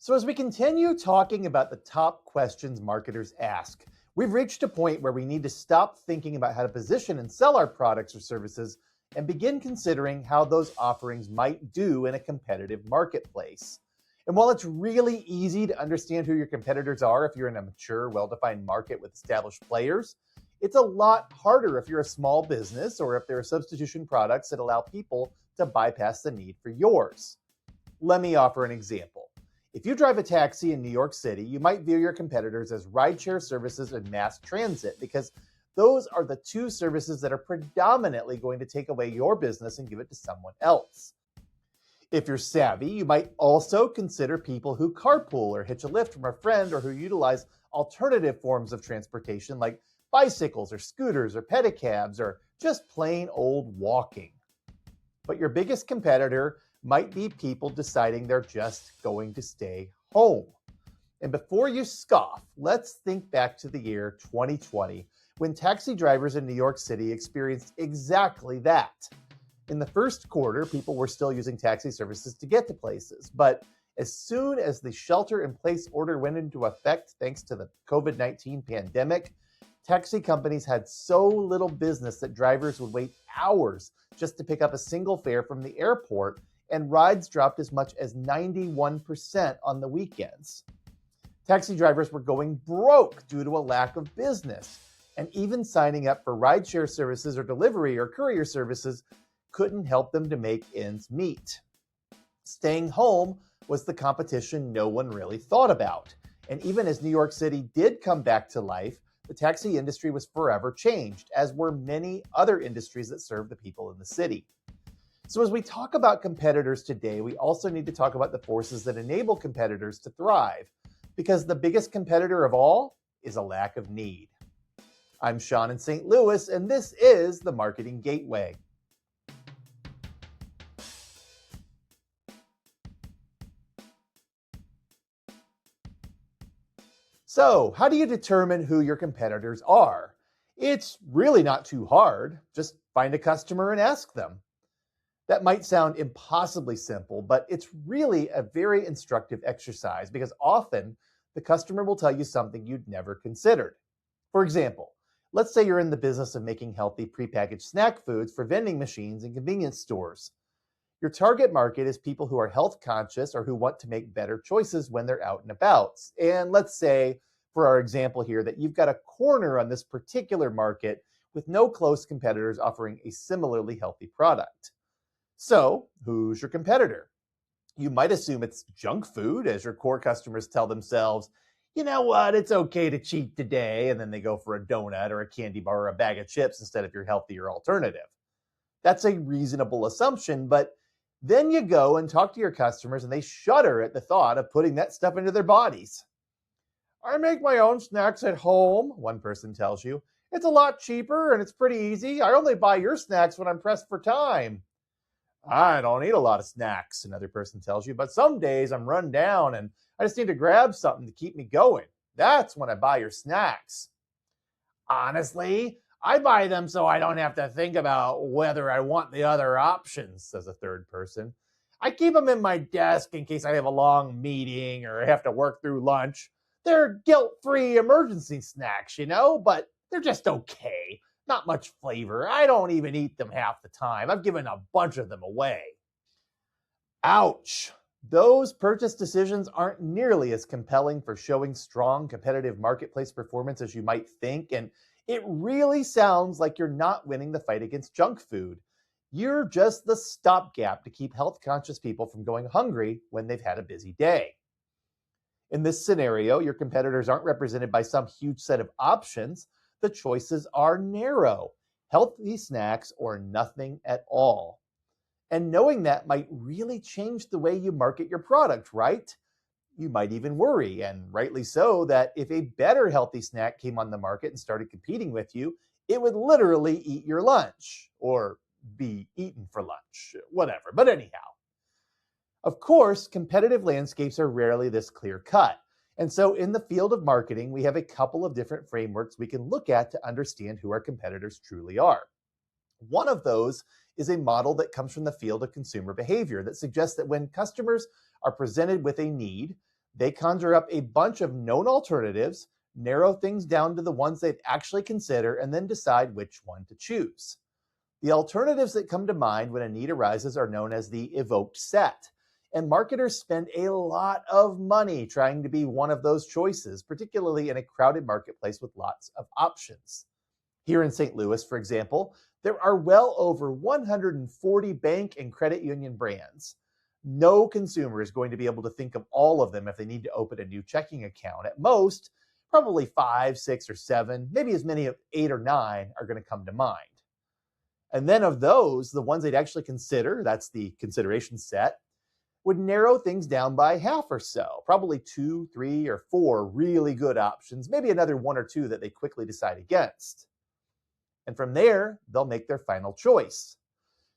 So, as we continue talking about the top questions marketers ask, we've reached a point where we need to stop thinking about how to position and sell our products or services and begin considering how those offerings might do in a competitive marketplace. And while it's really easy to understand who your competitors are if you're in a mature, well defined market with established players, it's a lot harder if you're a small business or if there are substitution products that allow people to bypass the need for yours. Let me offer an example. If you drive a taxi in New York City, you might view your competitors as rideshare services and mass transit because those are the two services that are predominantly going to take away your business and give it to someone else. If you're savvy, you might also consider people who carpool or hitch a lift from a friend or who utilize alternative forms of transportation like bicycles or scooters or pedicabs or just plain old walking. But your biggest competitor might be people deciding they're just going to stay home. And before you scoff, let's think back to the year 2020 when taxi drivers in New York City experienced exactly that. In the first quarter, people were still using taxi services to get to places. But as soon as the shelter-in-place order went into effect thanks to the COVID-19 pandemic, taxi companies had so little business that drivers would wait hours just to pick up a single fare from the airport, and rides dropped as much as 91% on the weekends. Taxi drivers were going broke due to a lack of business, and even signing up for rideshare services or delivery or courier services couldn't help them to make ends meet. Staying home was the competition no one really thought about. And even as New York City did come back to life, the taxi industry was forever changed, as were many other industries that serve the people in the city. So as we talk about competitors today, we also need to talk about the forces that enable competitors to thrive, because the biggest competitor of all is a lack of need. I'm Sean in St. Louis, and this is the Marketing Gateway. So, how do you determine who your competitors are? It's really not too hard. Just find a customer and ask them. That might sound impossibly simple, but it's really a very instructive exercise because often the customer will tell you something you'd never considered. For example, let's say you're in the business of making healthy prepackaged snack foods for vending machines and convenience stores. Your target market is people who are health conscious or who want to make better choices when they're out and about. And let's say, for our example here, that you've got a corner on this particular market with no close competitors offering a similarly healthy product. So, who's your competitor? You might assume it's junk food, as your core customers tell themselves, you know what, it's okay to cheat today, and then they go for a donut or a candy bar or a bag of chips instead of your healthier alternative. That's a reasonable assumption, but then you go and talk to your customers and they shudder at the thought of putting that stuff into their bodies. I make my own snacks at home, one person tells you. It's a lot cheaper and it's pretty easy. I only buy your snacks when I'm pressed for time. I don't eat a lot of snacks, another person tells you, but some days I'm run down and I just need to grab something to keep me going. That's when I buy your snacks. Honestly, I buy them so I don't have to think about whether I want the other options, says a third person. I keep them in my desk in case I have a long meeting or I have to work through lunch. They're guilt-free emergency snacks, but they're just okay. Not much flavor. I don't even eat them half the time. I've given a bunch of them away. Ouch. Those purchase decisions aren't nearly as compelling for showing strong competitive marketplace performance as you might think, and it really sounds like you're not winning the fight against junk food. You're just the stopgap to keep health-conscious people from going hungry when they've had a busy day. In this scenario, your competitors aren't represented by some huge set of options. The choices are narrow: healthy snacks or nothing at all. And knowing that might really change the way you market your product, right? You might even worry, and rightly so, that if a better healthy snack came on the market and started competing with you, it would literally eat your lunch, or be eaten for lunch, whatever. But anyhow, of course, competitive landscapes are rarely this clear-cut. And so in the field of marketing, we have a couple of different frameworks we can look at to understand who our competitors truly are. One of those is a model that comes from the field of consumer behavior that suggests that when customers are presented with a need, They conjure up a bunch of known alternatives, narrow things down to the ones they'd actually consider, and then decide which one to choose. The alternatives that come to mind when a need arises are known as the evoked set. And marketers spend a lot of money trying to be one of those choices, particularly in a crowded marketplace with lots of options. Here in St. Louis, for example, there are well over 140 bank and credit union brands. No consumer is going to be able to think of all of them if they need to open a new checking account. At most, probably 5, 6, or 7, maybe as many as 8 or 9 are going to come to mind. And then of those, the ones they'd actually consider, that's the consideration set, would narrow things down by half or so, probably 2, 3, or 4 really good options, maybe another 1 or 2 that they quickly decide against. And from there, they'll make their final choice.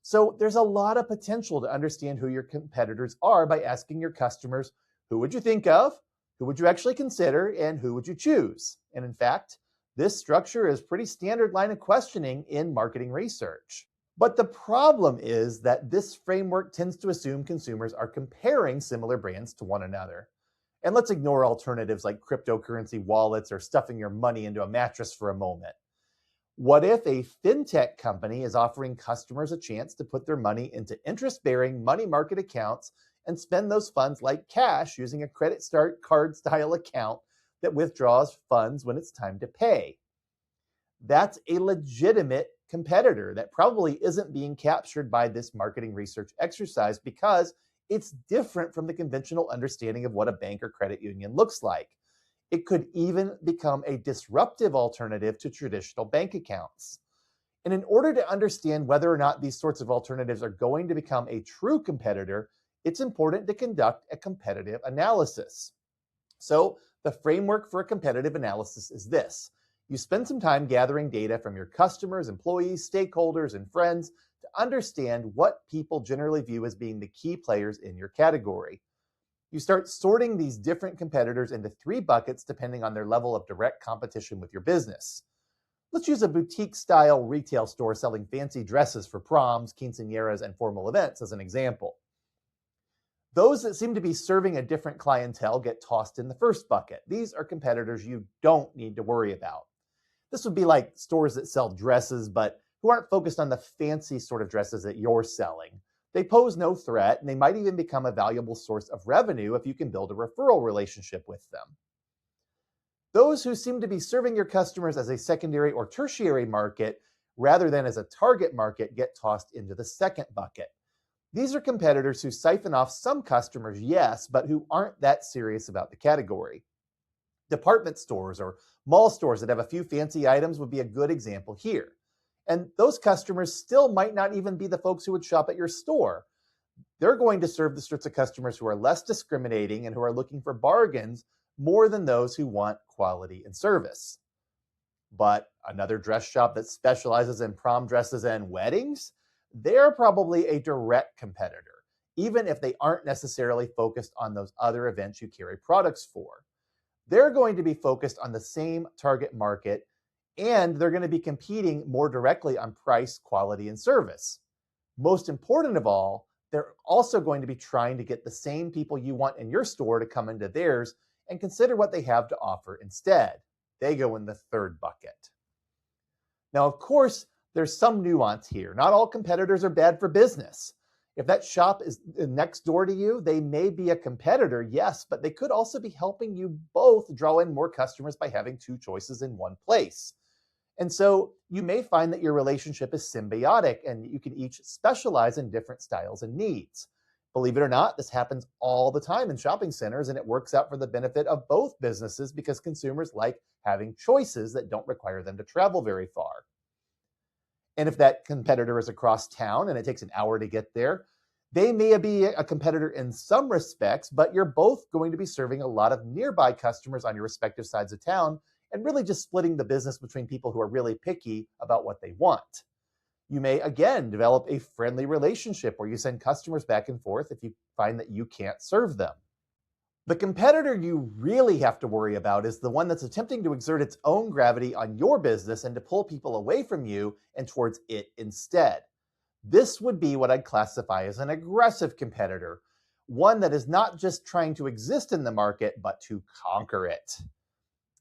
So there's a lot of potential to understand who your competitors are by asking your customers, who would you think of, who would you actually consider, and who would you choose? And in fact, this structure is pretty standard line of questioning in marketing research. But the problem is that this framework tends to assume consumers are comparing similar brands to one another. And let's ignore alternatives like cryptocurrency wallets or stuffing your money into a mattress for a moment. What if a fintech company is offering customers a chance to put their money into interest-bearing money market accounts and spend those funds like cash using a credit card style account that withdraws funds when it's time to pay? That's a legitimate competitor that probably isn't being captured by this marketing research exercise because it's different from the conventional understanding of what a bank or credit union looks like. It could even become a disruptive alternative to traditional bank accounts. And in order to understand whether or not these sorts of alternatives are going to become a true competitor, it's important to conduct a competitive analysis. So the framework for a competitive analysis is this. You spend some time gathering data from your customers, employees, stakeholders, and friends to understand what people generally view as being the key players in your category. You start sorting these different competitors into 3 buckets depending on their level of direct competition with your business. Let's use a boutique-style retail store selling fancy dresses for proms, quinceañeras, and formal events as an example. Those that seem to be serving a different clientele get tossed in the first bucket. These are competitors you don't need to worry about. This would be like stores that sell dresses, but who aren't focused on the fancy sort of dresses that you're selling. They pose no threat, and they might even become a valuable source of revenue if you can build a referral relationship with them. Those who seem to be serving your customers as a secondary or tertiary market rather than as a target market get tossed into the second bucket. These are competitors who siphon off some customers, yes, but who aren't that serious about the category. Department stores or mall stores that have a few fancy items would be a good example here. And those customers still might not even be the folks who would shop at your store. They're going to serve the sorts of customers who are less discriminating and who are looking for bargains more than those who want quality and service. But another dress shop that specializes in prom dresses and weddings, they're probably a direct competitor, even if they aren't necessarily focused on those other events you carry products for. They're going to be focused on the same target market, and they're going to be competing more directly on price, quality, and service. Most important of all, they're also going to be trying to get the same people you want in your store to come into theirs and consider what they have to offer instead. They go in the third bucket. Now, of course, there's some nuance here. Not all competitors are bad for business. If that shop is next door to you, they may be a competitor, yes, but they could also be helping you both draw in more customers by having 2 choices in one place. And so you may find that your relationship is symbiotic and you can each specialize in different styles and needs. Believe it or not, this happens all the time in shopping centers, and it works out for the benefit of both businesses because consumers like having choices that don't require them to travel very far. And if that competitor is across town and it takes an hour to get there, they may be a competitor in some respects, but you're both going to be serving a lot of nearby customers on your respective sides of town and really just splitting the business between people who are really picky about what they want. You may, again, develop a friendly relationship where you send customers back and forth if you find that you can't serve them. The competitor you really have to worry about is the one that's attempting to exert its own gravity on your business and to pull people away from you and towards it instead. This would be what I'd classify as an aggressive competitor, one that is not just trying to exist in the market, but to conquer it.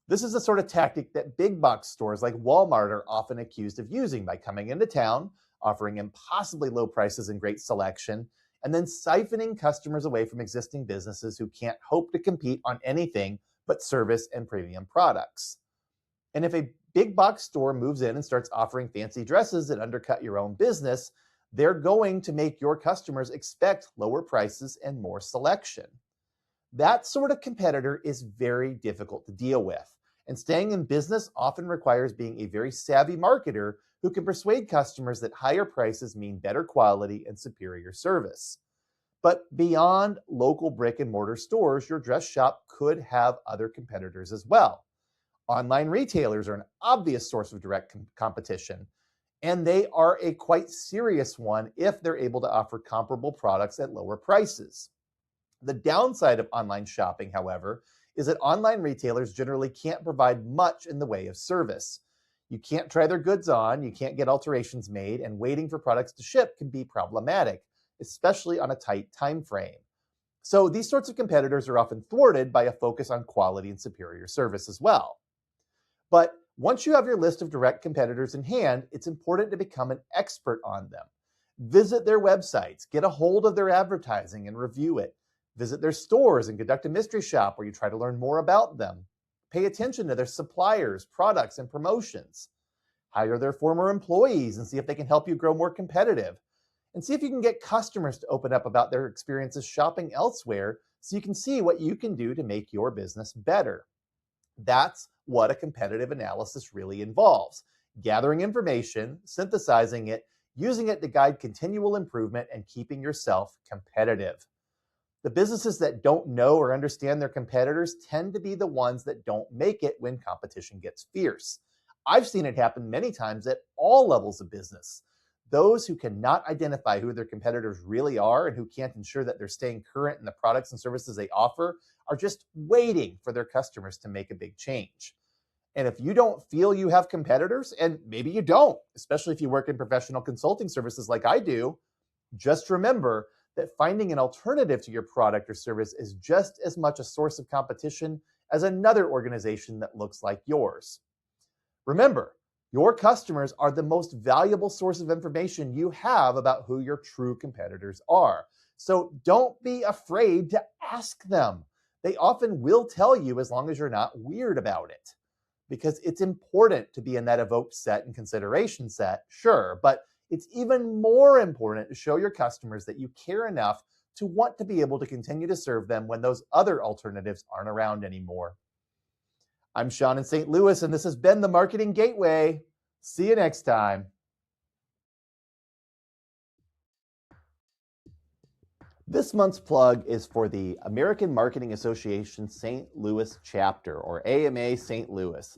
This is the sort of tactic that big box stores like Walmart are often accused of using by coming into town, offering impossibly low prices and great selection, and then siphoning customers away from existing businesses who can't hope to compete on anything but service and premium products. And if a big box store moves in and starts offering fancy dresses that undercut your own business, they're going to make your customers expect lower prices and more selection. That sort of competitor is very difficult to deal with. And staying in business often requires being a very savvy marketer who can persuade customers that higher prices mean better quality and superior service. But beyond local brick and mortar stores, your dress shop could have other competitors as well. Online retailers are an obvious source of direct competition, and they are a quite serious one if they're able to offer comparable products at lower prices. The downside of online shopping, however, is that online retailers generally can't provide much in the way of service. You can't try their goods on, you can't get alterations made, and waiting for products to ship can be problematic, especially on a tight time frame. So these sorts of competitors are often thwarted by a focus on quality and superior service as well. But once you have your list of direct competitors in hand, it's important to become an expert on them. Visit their websites, get a hold of their advertising and review it. Visit their stores and conduct a mystery shop where you try to learn more about them. Pay attention to their suppliers, products, and promotions. Hire their former employees and see if they can help you grow more competitive. And see if you can get customers to open up about their experiences shopping elsewhere so you can see what you can do to make your business better. That's what a competitive analysis really involves. Gathering information, synthesizing it, using it to guide continual improvement, and keeping yourself competitive. The businesses that don't know or understand their competitors tend to be the ones that don't make it when competition gets fierce. I've seen it happen many times at all levels of business. Those who cannot identify who their competitors really are and who can't ensure that they're staying current in the products and services they offer are just waiting for their customers to make a big change. And if you don't feel you have competitors, and maybe you don't, especially if you work in professional consulting services like I do, just remember that finding an alternative to your product or service is just as much a source of competition as another organization that looks like yours. Remember, your customers are the most valuable source of information you have about who your true competitors are. So don't be afraid to ask them. They often will tell you as long as you're not weird about it. Because it's important to be in that evoked set and consideration set, sure, but it's even more important to show your customers that you care enough to want to be able to continue to serve them when those other alternatives aren't around anymore. I'm Sean in St. Louis, and this has been the Marketing Gateway. See you next time. This month's plug is for the American Marketing Association St. Louis chapter, or AMA St. Louis.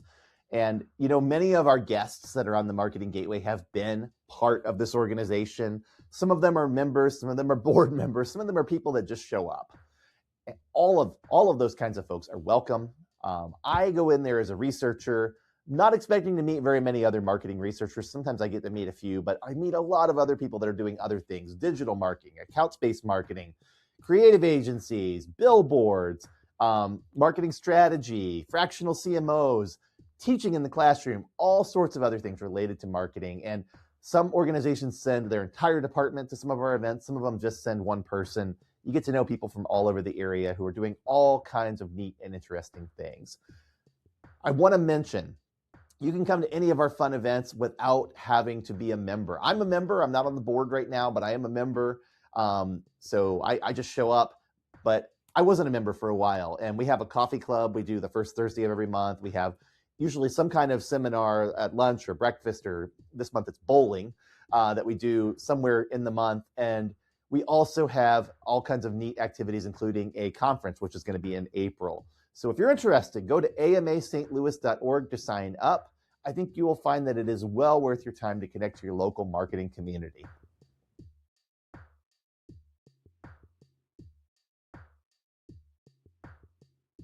And, many of our guests that are on the Marketing Gateway have been part of this organization. Some of them are members, some of them are board members, some of them are people that just show up. And all of those kinds of folks are welcome. I go in there as a researcher, not expecting to meet very many other marketing researchers. Sometimes I get to meet a few, but I meet a lot of other people that are doing other things: digital marketing, accounts-based marketing, creative agencies, billboards, marketing strategy, fractional CMOs, teaching in the classroom, all sorts of other things related to marketing. And some organizations send their entire department to some of our events. Some of them just send one person. You get to know people from all over the area who are doing all kinds of neat and interesting things. I want to mention, you can come to any of our fun events without having to be a member. I'm a member. I'm not on the board right now, but I am a member. So I just show up, but I wasn't a member for a while. And we have a coffee club. We do the first Thursday of every month. We have usually some kind of seminar at lunch or breakfast, or this month it's bowling, that we do somewhere in the month. And we also have all kinds of neat activities, including a conference, which is going to be in April. So if you're interested, go to amastlouis.org to sign up. I think you will find that it is well worth your time to connect to your local marketing community.